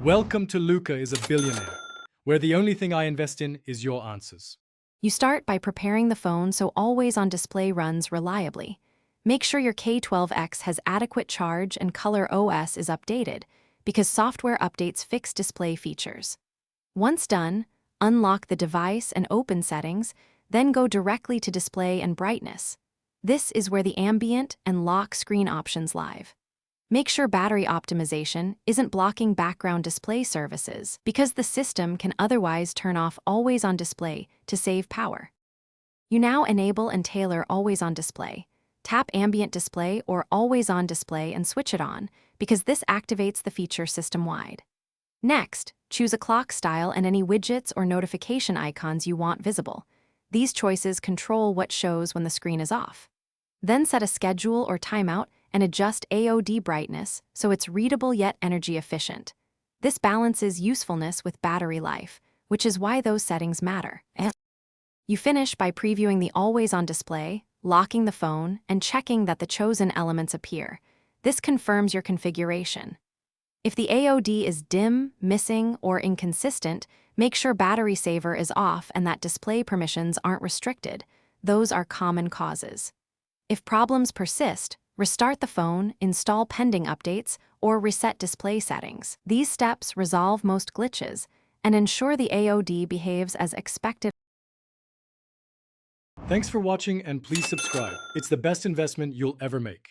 Welcome to Luca is a Billionaire, where the only thing I invest in is your answers. You start by preparing the phone so always on display runs reliably. Make sure your K12x has adequate charge and Color OS is updated, because software updates fix display features. Once done, unlock the device and open settings, then go directly to display and brightness. This is where the ambient and lock screen options live. Make sure battery optimization isn't blocking background display services, because the system can otherwise turn off Always on Display to save power. You now enable and tailor Always on Display. Tap Ambient Display or Always on Display and switch it on, because this activates the feature system-wide. Next, choose a clock style and any widgets or notification icons you want visible. These choices control what shows when the screen is off. Then set a schedule or timeout and adjust AOD brightness so it's readable yet energy efficient. This balances usefulness with battery life, which is why those settings matter. You finish by previewing the Always on Display, locking the phone, and checking that the chosen elements appear. This confirms your configuration. If the AOD is dim, missing, or inconsistent, make sure Battery Saver is off and that display permissions aren't restricted. Those are common causes. If problems persist, restart the phone, install pending updates, or reset display settings. These steps resolve most glitches and ensure the AOD behaves as expected. Thanks for watching and please subscribe. It's the best investment you'll ever make.